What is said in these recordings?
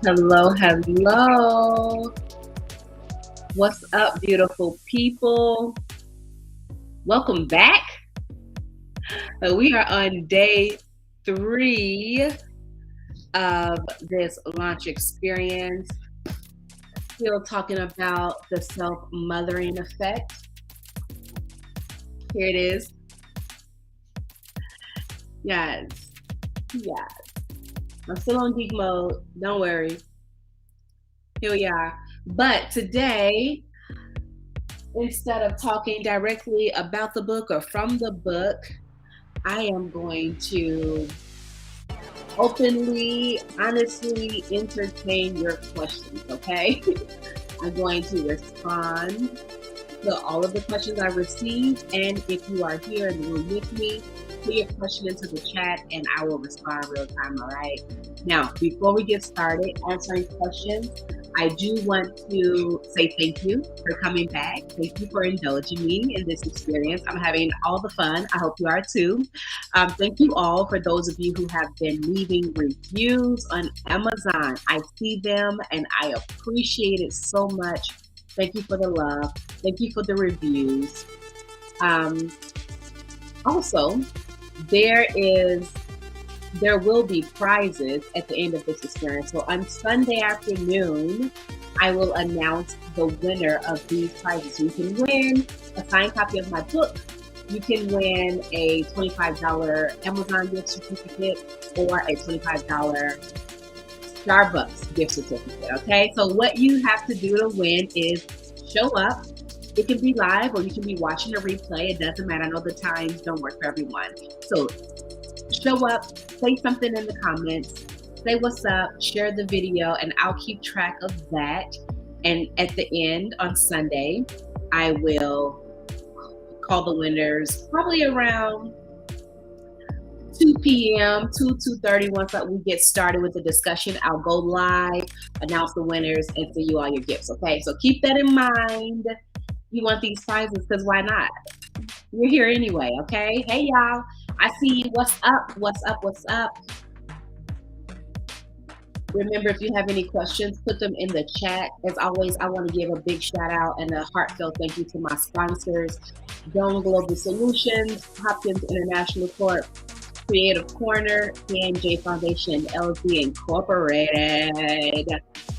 Hello, hello. What's up, beautiful people? Welcome back. We are on day 3 of this launch experience. Still talking about the self mothering effect. Here it is. Yes, yes. I'm still on geek mode. Don't worry. Here we are. But today, instead of talking directly about the book or from the book, I am going to openly, honestly entertain your questions, okay? I'm going to respond to all of the questions I received. And if you are here in the room with me, put your question into the chat and I will respond real time, all right? Now, before we get started answering questions, I do want to say thank you for coming back. Thank you for indulging me in this experience. I'm having all the fun. I hope you are too. Thank you all for those of you who have been leaving reviews on Amazon. I see them and I appreciate it so much. Thank you for the love. Thank you for the reviews. Also, there is there will be prizes at the end of this experience. So on Sunday afternoon, I will announce the winner of these prizes. So you can win a signed copy of my book. You can win a $25 Amazon gift certificate or a $25 Starbucks gift certificate. Okay, so what you have to do to win is show up. It can be live or you can be watching a replay. It doesn't matter. I know the times don't work for everyone. So show up, say something in the comments, say what's up, share the video, and I'll keep track of that. And at the end on Sunday, I will call the winners probably around 2 p.m., 2:30. Once we get started with the discussion, I'll go live, announce the winners, and send you all your gifts, okay? So keep that in mind. You want these prizes because why not? You're here anyway, okay? Hey, y'all. I see you. What's up? What's up? What's up? Remember, if you have any questions, put them in the chat. As always, I want to give a big shout out and a heartfelt thank you to my sponsors, Dome Global Solutions, Hopkins International Corp, Creative Corner, J Foundation, LLC Incorporated.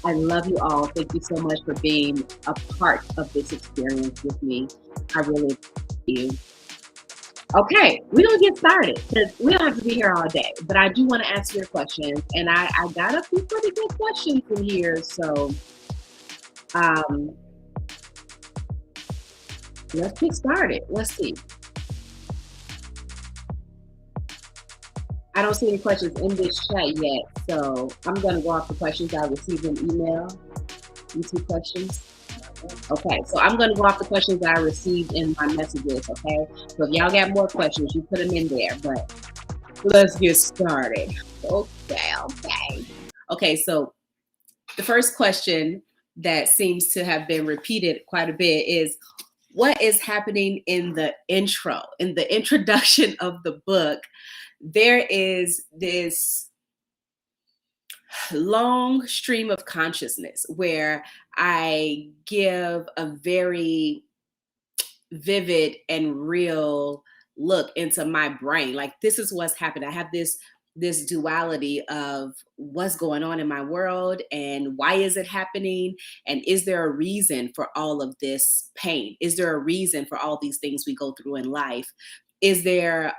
I love you all. Thank you so much for being a part of this experience with me. I really appreciate you. Okay, we're gonna get started because we don't have to be here all day, but I do want to answer your questions, and I got a few pretty good questions in here. So um, let's get started. Let's see. I don't see any questions in this chat yet, so I'm gonna go off the questions I received in email. You see questions? Okay, so I'm going to go off the questions that I received in my messages, okay? So if y'all got more questions, you put them in there, but let's get started. Okay. Okay, so the first question that seems to have been repeated quite a bit is, what is happening in the intro, in the introduction of the book? There is this long stream of consciousness where I give a very vivid and real look into my brain. Like, this is what's happened. I have this duality of what's going on in my world and why is it happening, and is there a reason for all of this pain? Is there a reason for all these things we go through in life? Is there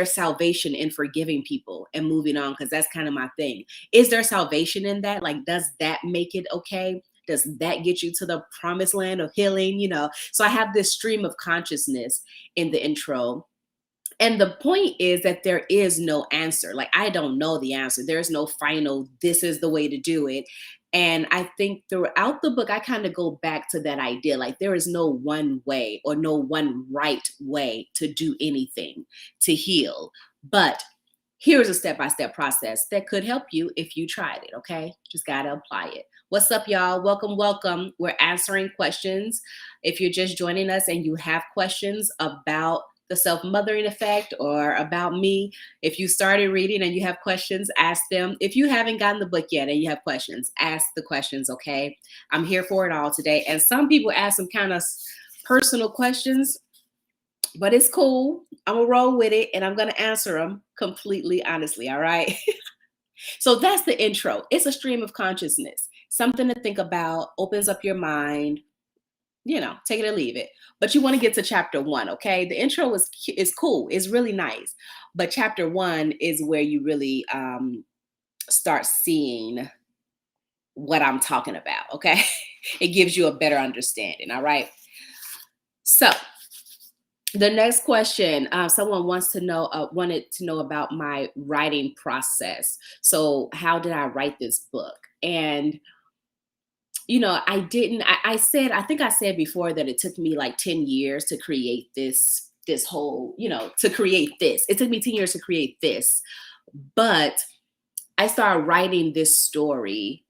salvation in forgiving people and moving on? Because that's kind of my thing. Is there salvation in that? Like, does that make it okay? Does that get you to the promised land of healing? So I have this stream of consciousness in the intro. And the point is that there is no answer. Like, I don't know the answer. There's no final, this is the way to do it. And I think throughout the book, I kind of go back to that idea. Like, there is no one way or no one right way to do anything to heal. But here's a step-by-step process that could help you if you tried it, okay? Just got to apply it. What's up, y'all? Welcome, welcome. We're answering questions. If you're just joining us and you have questions about the self-mothering effect or about me. If you started reading and you have questions, ask them. If you haven't gotten the book yet and you have questions, ask the questions, okay? I'm here for it all today. And some people ask some kind of personal questions, but it's cool. I'm gonna roll with it and I'm gonna answer them completely honestly, all right? So that's the intro. It's a stream of consciousness, something to think about, opens up your mind, take it or leave it. But you want to get to chapter 1, okay? The intro is cool. It's really nice. But chapter 1 is where you really start seeing what I'm talking about, okay? It gives you a better understanding, all right? So the next question, someone wanted to know about my writing process. So how did I write this book? And I didn't, I think I said before that it took me like 10 years to create this whole, to create this. It took me 10 years to create this, but I started writing this story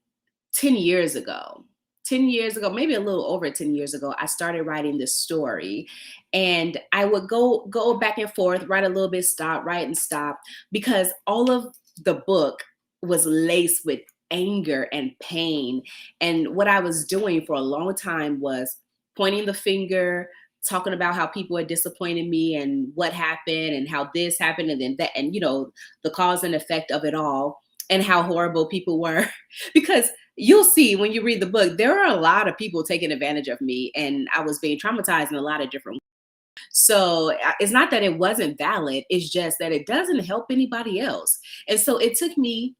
10 years ago. 10 years ago, maybe a little over 10 years ago, I started writing this story, and I would go back and forth, write a little bit, stop, write and stop, because all of the book was laced with anger and pain. And what I was doing for a long time was pointing the finger, talking about how people had disappointed me and what happened and how this happened and then that, and the cause and effect of it all and how horrible people were. Because you'll see when you read the book, there are a lot of people taking advantage of me, and I was being traumatized in a lot of different ways. So it's not that it wasn't valid, it's just that it doesn't help anybody else. And so it took me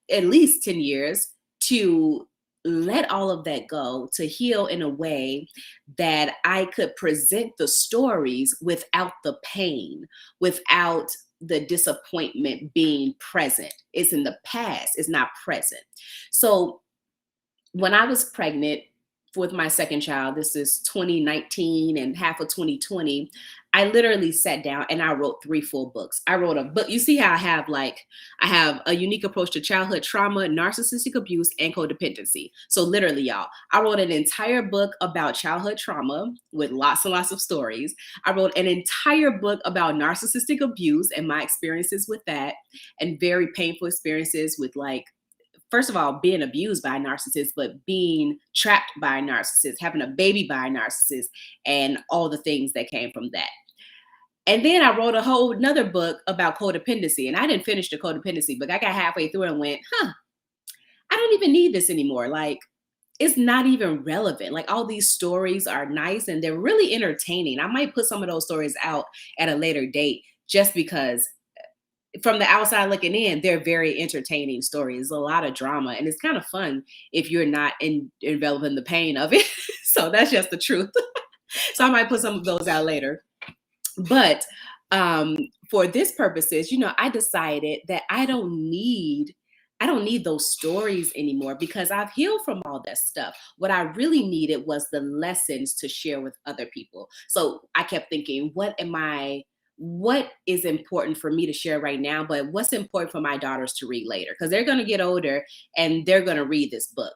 at least 10 years to let all of that go, to heal in a way that I could present the stories without the pain, without the disappointment being present. It's in the past, it's not present. So when I was pregnant with my second child, this is 2019 and half of 2020, I literally sat down and I wrote 3 full books. I wrote a book. You see how I have a unique approach to childhood trauma, narcissistic abuse, and codependency. So literally, y'all, I wrote an entire book about childhood trauma with lots and lots of stories. I wrote an entire book about narcissistic abuse and my experiences with that, and very painful experiences with, like, first of all, being abused by a narcissist, but being trapped by a narcissist, having a baby by a narcissist, and all the things that came from that. And then I wrote a whole another book about codependency. And I didn't finish the codependency book. I got halfway through and went, I don't even need this anymore. Like, it's not even relevant. Like, all these stories are nice and they're really entertaining. I might put some of those stories out at a later date just because from the outside looking in, they're very entertaining stories. A lot of drama, and it's kind of fun if you're not enveloped in the pain of it. So that's just the truth. So I might put some of those out later. But for this purposes, I decided that I don't need those stories anymore because I've healed from all that stuff. What I really needed was the lessons to share with other people. So I kept thinking, what is important for me to share right now, but what's important for my daughters to read later? Because they're going to get older and they're going to read this book.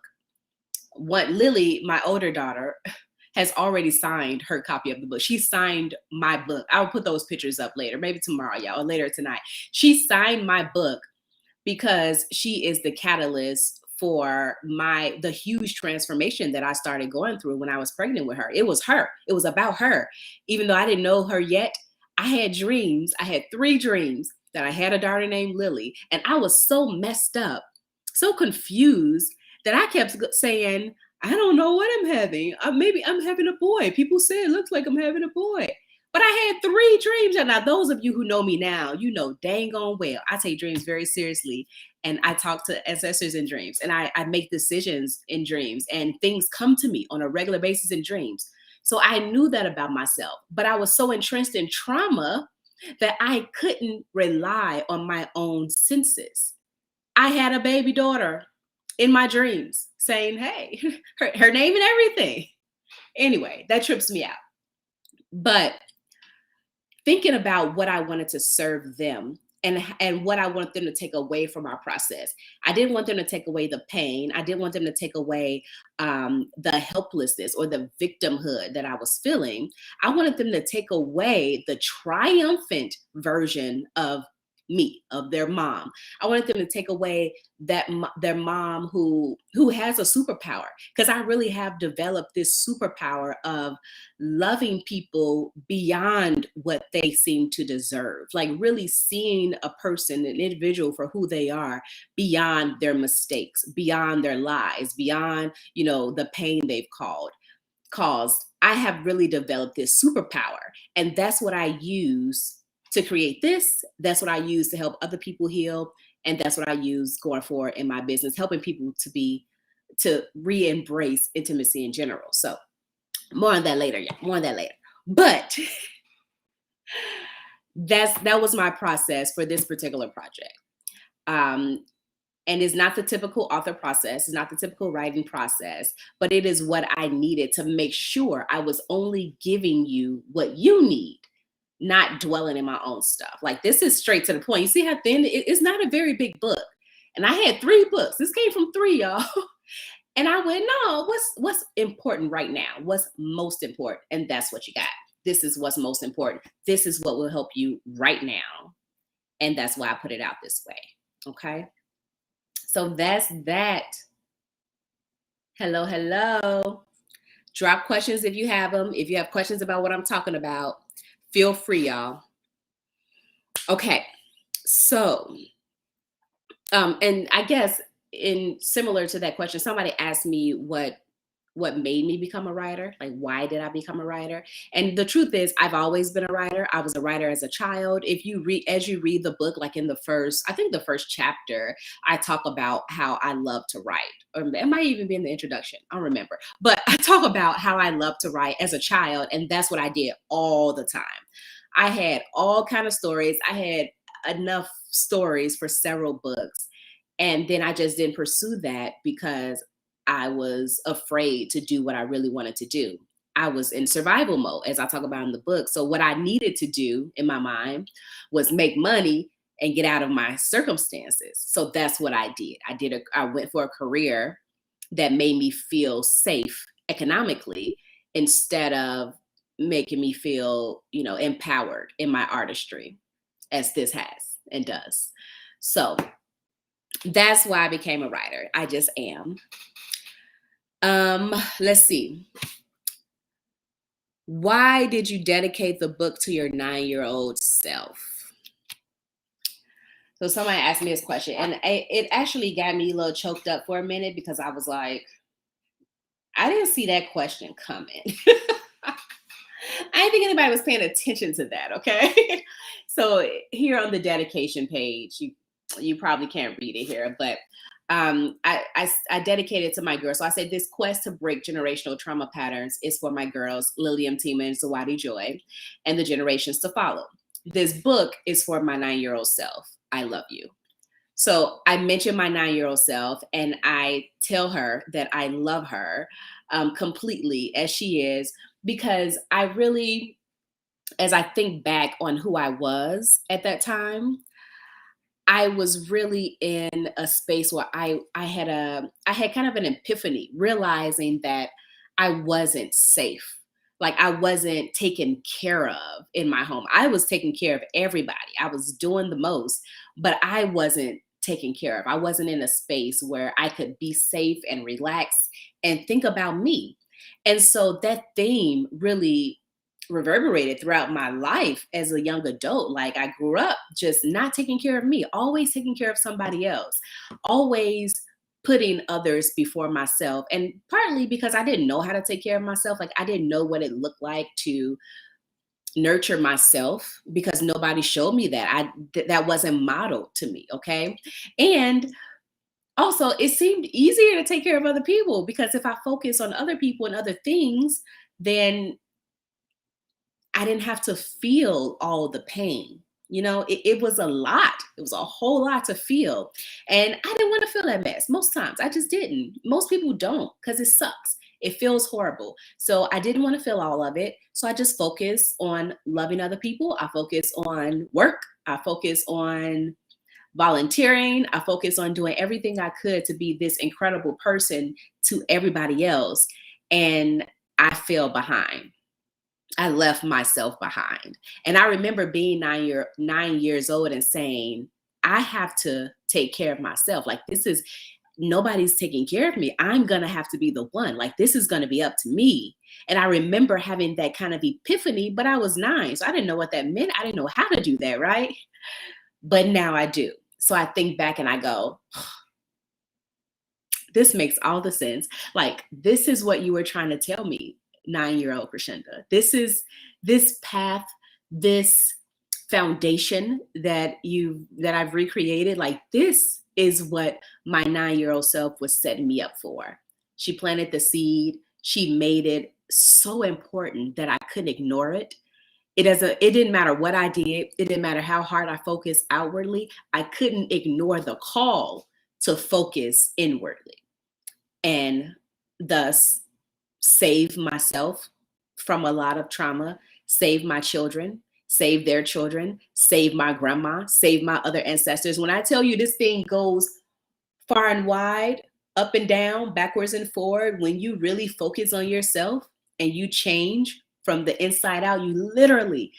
Lily, my older daughter, has already signed her copy of the book. She signed my book. I'll put those pictures up later, maybe tomorrow, y'all, or later tonight. She signed my book because she is the catalyst for the huge transformation that I started going through when I was pregnant with her. It was her. It was about her. Even though I didn't know her yet, I had dreams. I had 3 dreams that I had a daughter named Lily. And I was so messed up, so confused that I kept saying, I don't know what I'm having. Maybe I'm having a boy. People say it looks like I'm having a boy. But I had 3 dreams. And now those of you who know me now, you know dang on well, I take dreams very seriously. And I talk to ancestors in dreams. And I make decisions in dreams. And things come to me on a regular basis in dreams. So I knew that about myself. But I was so entrenched in trauma that I couldn't rely on my own senses. I had a baby daughter in my dreams saying, hey, her name and everything. Anyway, that trips me out. But thinking about what I wanted to serve them, and what I want them to take away from our process. I didn't want them to take away the pain. I didn't want them to take away the helplessness or the victimhood that I was feeling. I wanted them to take away the triumphant version of me, of their mom. I wanted them to take away their mom who has a superpower, because I really have developed this superpower of loving people beyond what they seem to deserve, like really seeing a person, an individual, for who they are, beyond their mistakes, beyond their lies, beyond, the pain they've caused. I have really developed this superpower, and that's what I use to create this. That's what I use to help other people heal, and that's what I use going forward in my business, helping people to re-embrace intimacy in general. So more on that later. Yeah, more on that later. But that was my process for this particular project. And it's not the typical author process. It's not the typical writing process, but it is what I needed to make sure I was only giving you what you need, not dwelling in my own stuff. Like, this is straight to the point. You see how thin it's not a very big book. And I had 3 books. This came from 3, y'all. And I went, no, what's important right now? What's most important? And that's what you got. This is what's most important. This is what will help you right now. And that's why I put it out this way. Okay. So that's that. Hello. Drop questions if you have them. If you have questions about what I'm talking about, feel free, y'all. Okay. So, and I guess in similar to that question, somebody asked me what made me become a writer, like why did I become a writer? And the truth is, I've always been a writer. I was a writer as a child. As you read the book, like in the first chapter, I talk about how I love to write. Or it might even be in the introduction. I don't remember. But I talk about how I love to write as a child, and that's what I did all the time. I had all kind of stories. I had enough stories for several books. And then I just didn't pursue that because I was afraid to do what I really wanted to do. I was in survival mode, as I talk about in the book. So what I needed to do in my mind was make money and get out of my circumstances. So that's what I did. I went for a career that made me feel safe economically, instead of making me feel, empowered in my artistry, as this has and does. So that's why I became a writer. I just am. Let's see. Why did you dedicate the book to your 9-year-old self? So somebody asked me this question, and it actually got me a little choked up for a minute, because I was like, I didn't see that question coming. I didn't think anybody was paying attention to that, okay? So here on the dedication page, you probably can't read it here, but I dedicated to my girls. So I said, this quest to break generational trauma patterns is for my girls, Lilium, Tima, and Zawadi Joy, and the generations to follow. This book is for my 9-year-old self. I love you. So I mention my 9-year-old self, and I tell her that I love her completely as she is, because I really, as I think back on who I was at that time, I was really in a space where I had kind of an epiphany, realizing that I wasn't safe. Like, I wasn't taken care of in my home. I was taking care of everybody. I was doing the most, but I wasn't taken care of. I wasn't in a space where I could be safe and relax and think about me. And so that theme really reverberated throughout my life as a young adult. Like, I grew up just not taking care of me, always taking care of somebody else, always putting others before myself. And partly because I didn't know how to take care of myself. Like, I didn't know what it looked like to nurture myself, because nobody showed me that. That wasn't modeled to me. Okay. And also, it seemed easier to take care of other people, because if I focus on other people and other things, then I didn't have to feel all the pain. It was a lot. It was a whole lot to feel. And I didn't want to feel that mess. Most times I just didn't. Most people don't, because it sucks. It feels horrible. So I didn't want to feel all of it. So I just focus on loving other people. I focus on work. I focused on volunteering. I focused on doing everything I could to be this incredible person to everybody else. And I fell behind. I left myself behind. And I remember being 9 years old and saying, I have to take care of myself. Like, this is, nobody's taking care of me. I'm going to have to be the one. Like, this is going to be up to me. And I remember having that kind of epiphany, but I was 9. So I didn't know what that meant. I didn't know how to do that, right? But now I do. So I think back and I go, this makes all the sense. Like, this is what you were trying to tell me, 9-year-old Crescenda. This is this path, this foundation that I've recreated. Like, this is what my 9-year-old self was setting me up for. She planted the seed. She made it so important that I couldn't ignore it. It didn't matter what I did. It didn't matter how hard I focused outwardly. I couldn't ignore the call to focus inwardly, and thus save myself from a lot of trauma, save my children, save their children, save my grandma, save my other ancestors. When I tell you this thing goes far and wide, up and down, backwards and forward, when you really focus on yourself and you change from the inside out, you literally,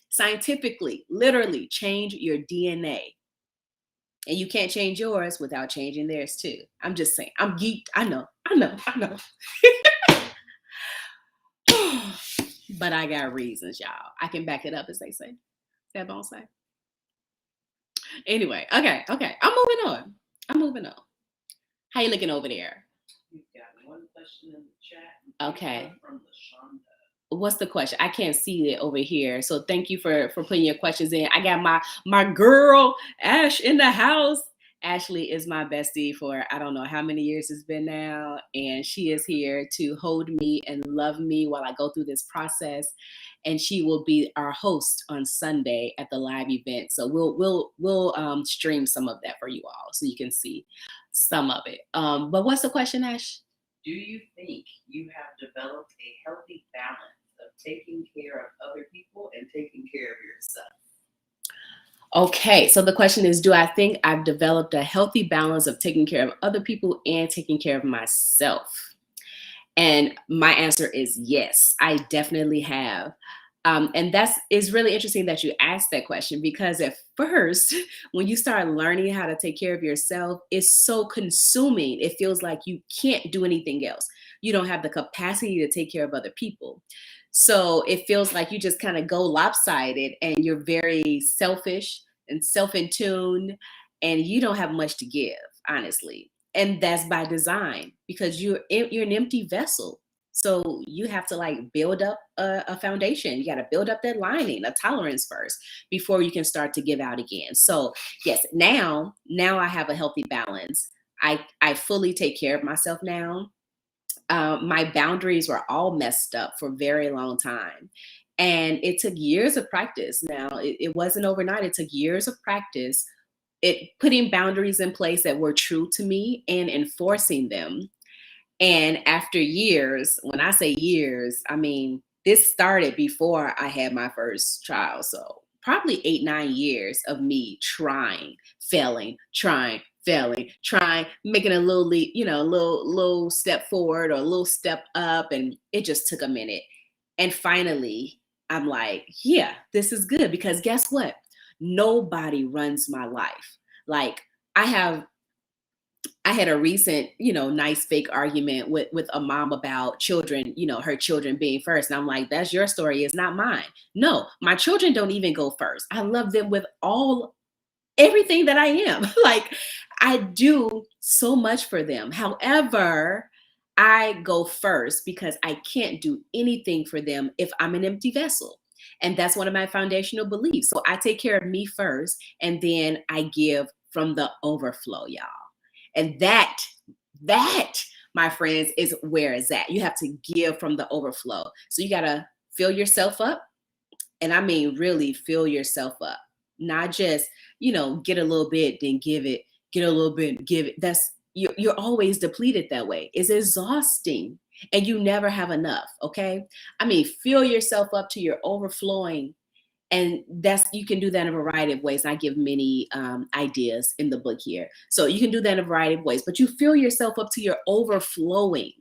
scientifically, literally change your DNA. And you can't change yours without changing theirs too. I'm just saying, I'm geeked. I know. But I got reasons, y'all. I can back it up, as they say. That don't say. Anyway, okay. I'm moving on. How you looking over there? We've got one question in the chat. Okay. From LaShonda. What's the question? I can't see it over here. So thank you for putting your questions in. I got my girl Ash in the house. Ashley is my bestie for I don't know how many years it's been now, and she is here to hold me and love me while I go through this process. And she will be our host on Sunday at the live event. So we'll stream some of that for you all so you can see some of it. But what's the question, Ash? Do you think you have developed a healthy balance of taking care of other people and taking care of yourself? Okay, so the question is, do I think I've developed a healthy balance of taking care of other people and taking care of myself? And my answer is yes, I definitely have. And is really interesting that you asked that question, because at first, when you start learning how to take care of yourself, it's so consuming. It feels like you can't do anything else. You don't have the capacity to take care of other people. So it feels like you just kind of go lopsided and you're very selfish and self-in tune, and you don't have much to give, honestly. And that's by design, because you're an empty vessel. So you have to like build up a foundation. You got to build up that lining, a tolerance first, before you can start to give out again. So yes, now I have a healthy balance. I fully take care of myself now. My boundaries were all messed up for a very long time. And it took years of practice. Now, it wasn't overnight. It took years of practice, putting boundaries in place that were true to me and enforcing them. And after years, when I say years, I mean, this started before I had my first child. So probably 8-9 years of me trying, failing, making a little leap, little step forward or a little step up. And it just took a minute. And finally, I'm like, yeah, this is good, because guess what? Nobody runs my life. Like, I had a recent, nice fake argument with a mom about children, her children being first. And I'm like, that's your story, it's not mine. No, my children don't even go first. I love them with everything that I am. Like, I do so much for them. However, I go first because I can't do anything for them if I'm an empty vessel. And that's one of my foundational beliefs. So I take care of me first, and then I give from the overflow, y'all. And that, my friends, is where it's at. You have to give from the overflow. So you got to fill yourself up. And I mean, really fill yourself up. Not just, get a little bit, then give it, get a little bit, give it. You're always depleted that way. It's exhausting, and you never have enough. Okay. I mean, fill yourself up to your overflowing, And you can do that in a variety of ways. And I give many ideas in the book here. So you can do that in a variety of ways, but you fill yourself up to your overflowing.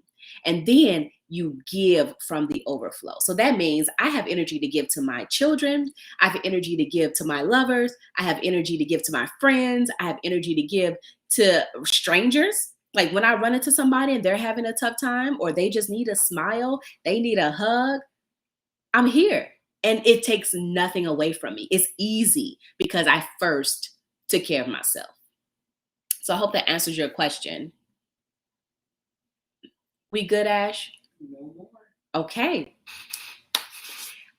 And then you give from the overflow. So that means I have energy to give to my children. I have energy to give to my lovers. I have energy to give to my friends. I have energy to give to strangers. Like when I run into somebody and they're having a tough time, or they just need a smile, they need a hug, I'm here. And it takes nothing away from me. It's easy because I first took care of myself. So I hope that answers your question. We good, Ash? No more. Okay.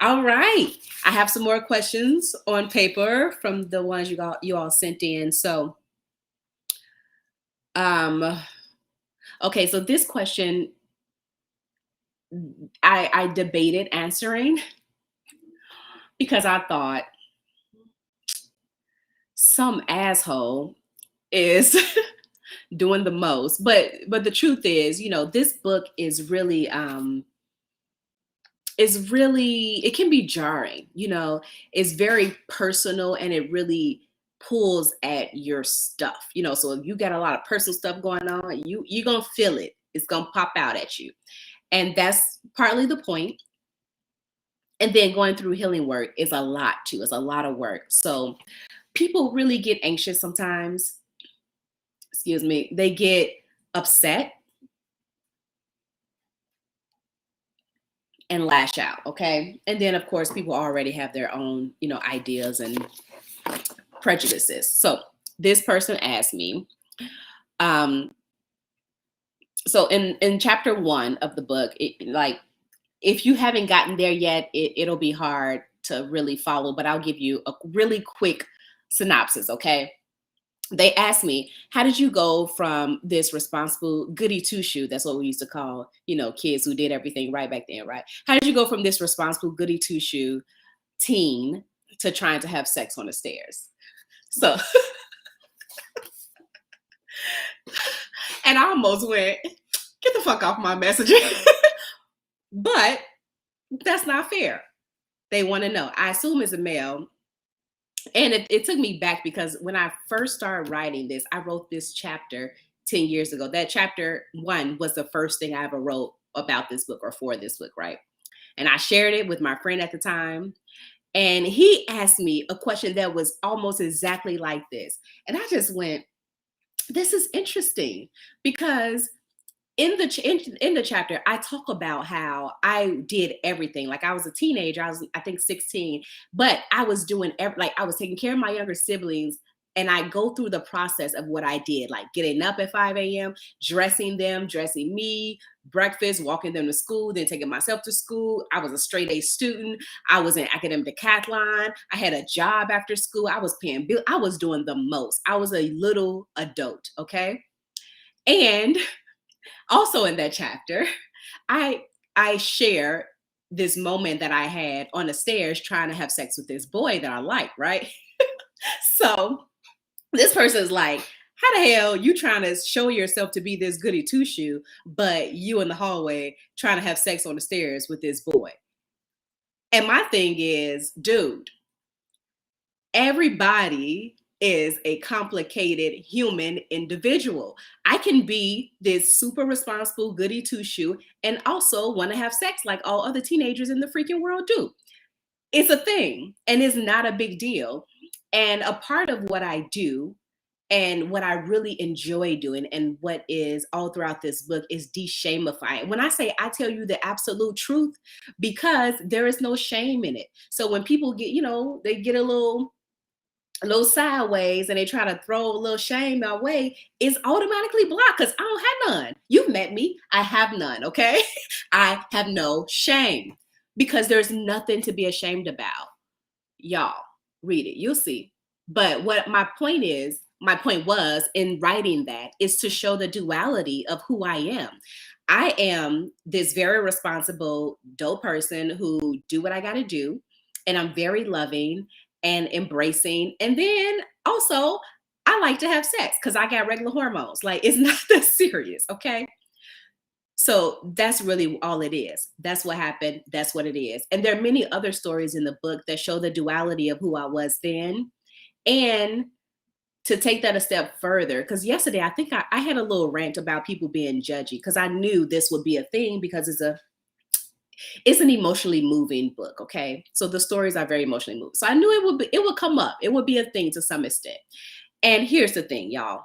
All right. I have some more questions on paper from the ones you all sent in. So, okay. So this question, I debated answering because I thought some asshole is doing the most. But the truth is, this book is really it can be jarring. It's very personal, and it really pulls at your stuff. So if you got a lot of personal stuff going on, you're gonna feel it. It's gonna pop out at you. And that's partly the point. And then going through healing work is a lot too. It's a lot of work. So people really get anxious sometimes. Excuse me. They get upset and lash out. Okay. And then of course people already have their own, ideas and prejudices. So this person asked me, so in chapter 1 of the book, if you haven't gotten there yet, it'll be hard to really follow, but I'll give you a really quick synopsis, okay? They asked me, how did you go from this responsible goody two-shoe, that's what we used to call, kids who did everything right back then, right? How did you go from this responsible goody two-shoe teen to trying to have sex on the stairs? So, and I almost went, get the fuck off my messaging. But that's not fair. They want to know. I assume it's a male. And it took me back because when I first started writing this, I wrote this chapter 10 years ago. That chapter 1 was the first thing I ever wrote about this book or for this book, right? And I shared it with my friend at the time. And he asked me a question that was almost exactly like this. And I just went, this is interesting because in the chapter, I talk about how I did everything. Like I was a teenager, I think 16, but I was doing I was taking care of my younger siblings, and I go through the process of what I did, like getting up at 5 a.m., dressing them, dressing me, breakfast, walking them to school, then taking myself to school. I was a straight A student. I was in academic decathlon. I had a job after school. I was paying bills. I was doing the most. I was a little adult, okay? And also in that chapter, I share this moment that I had on the stairs trying to have sex with this boy that I like, right? So this person's like, how the hell you trying to show yourself to be this goody two-shoe, but you in the hallway trying to have sex on the stairs with this boy? And my thing is, dude, everybody is a complicated human individual. I can be this super responsible goody two-shoe and also want to have sex like all other teenagers in the freaking world do. It's a thing, and it's not a big deal. And a part of what I do and what I really enjoy doing and what is all throughout this book is de-shamifying. When I say I tell you the absolute truth, because there is no shame in it. So when people get, they get a little sideways and they try to throw a little shame my way, it's automatically blocked because I don't have none. You've met me. I have none, okay? I have no shame because there's nothing to be ashamed about. Y'all, read it. You'll see. But what my point was in writing that is to show the duality of who I am. I am this very responsible, dope person who do what I got to do. And I'm very loving and embracing. And then also, I like to have sex because I got regular hormones. Like, it's not that serious, okay? So that's really all it is. That's what happened. That's what it is. And there are many other stories in the book that show the duality of who I was then. And to take that a step further, because yesterday I think I had a little rant about people being judgy, because I knew this would be a thing, because it's an emotionally moving book. Okay. So the stories are very emotionally moving. So I knew it would come up. It would be a thing to some extent. And here's the thing, y'all.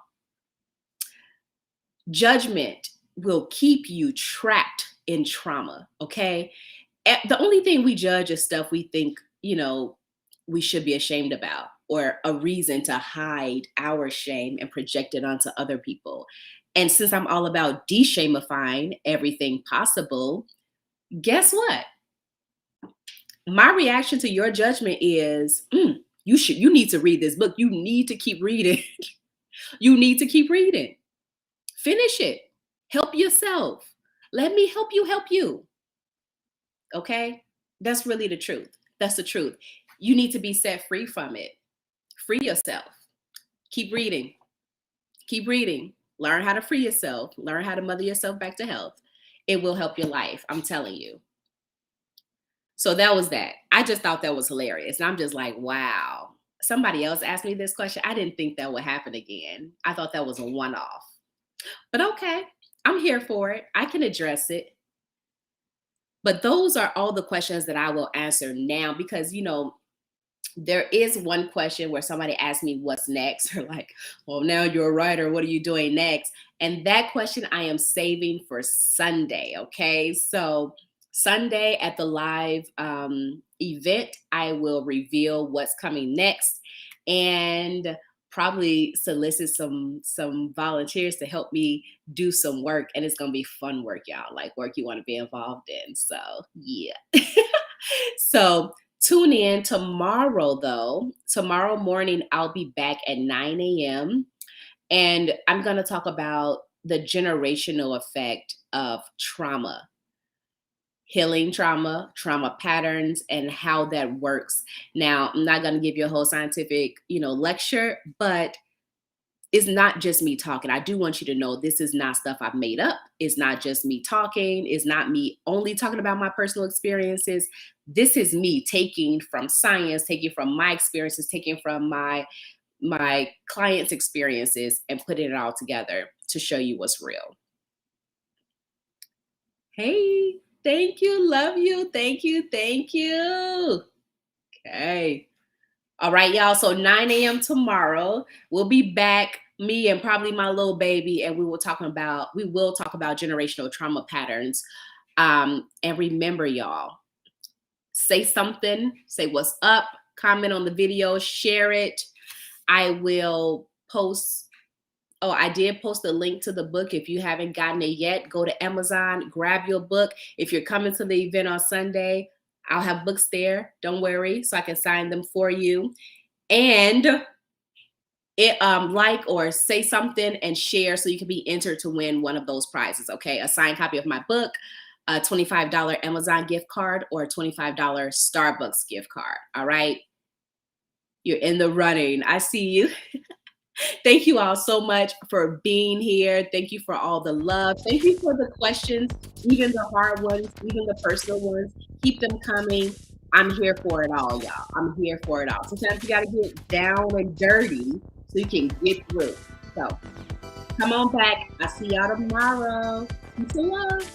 Judgment will keep you trapped in trauma. Okay. The only thing we judge is stuff we think, we should be ashamed about, or a reason to hide our shame and project it onto other people. And since I'm all about de-shamifying everything possible, guess what? My reaction to your judgment is, you need to read this book. You need to keep reading. You need to keep reading. Finish it. Help yourself. Let me help you. Okay? That's really the truth. That's the truth. You need to be set free from it. Free yourself. Keep reading. Keep reading. Learn how to free yourself. Learn how to mother yourself back to health. It will help your life. I'm telling you. So that was that. I just thought that was hilarious. And I'm just like, wow. Somebody else asked me this question. I didn't think that would happen again. I thought that was a one-off. But okay, I'm here for it. I can address it. But those are all the questions that I will answer now, because, there is one question where somebody asked me what's next, or like, well, now you're a writer, what are you doing next? And that question I am saving for Sunday. Okay. So Sunday at the live event, I will reveal what's coming next, and probably solicit some volunteers to help me do some work. And it's going to be fun work, y'all, like work you want to be involved in. So yeah. So tune in tomorrow, though. Tomorrow morning, I'll be back at 9 a.m. And I'm going to talk about the generational effect of trauma, healing trauma patterns, and how that works. Now, I'm not going to give you a whole scientific, lecture, but it's not just me talking. I do want you to know this is not stuff I've made up. It's not just me talking. It's not me only talking about my personal experiences. This is me taking from science, taking from my experiences, taking from my clients' experiences, and putting it all together to show you what's real. Hey, thank you. Love you. Thank you. Thank you. Okay. All right, y'all. So 9 a.m. tomorrow, we'll be back, me and probably my little baby, and we will talk about generational trauma patterns. And remember, y'all, say something, say what's up, comment on the video, share it. I will post. Oh, I did post a link to the book. If you haven't gotten it yet, go to Amazon, grab your book. If you're coming to the event on Sunday, I'll have books there. Don't worry, so I can sign them for you. And like or say something and share, so you can be entered to win one of those prizes. Okay, a signed copy of my book, a $25 Amazon gift card, or a $25 Starbucks gift card. All right, you're in the running. I see you. Thank you all so much for being here. Thank you for all the love. Thank you for the questions, even the hard ones, even the personal ones. Keep them coming. I'm here for it all, y'all. I'm here for it all. Sometimes you got to get down and dirty so you can get through. So come on back. I'll see y'all tomorrow. Peace and love.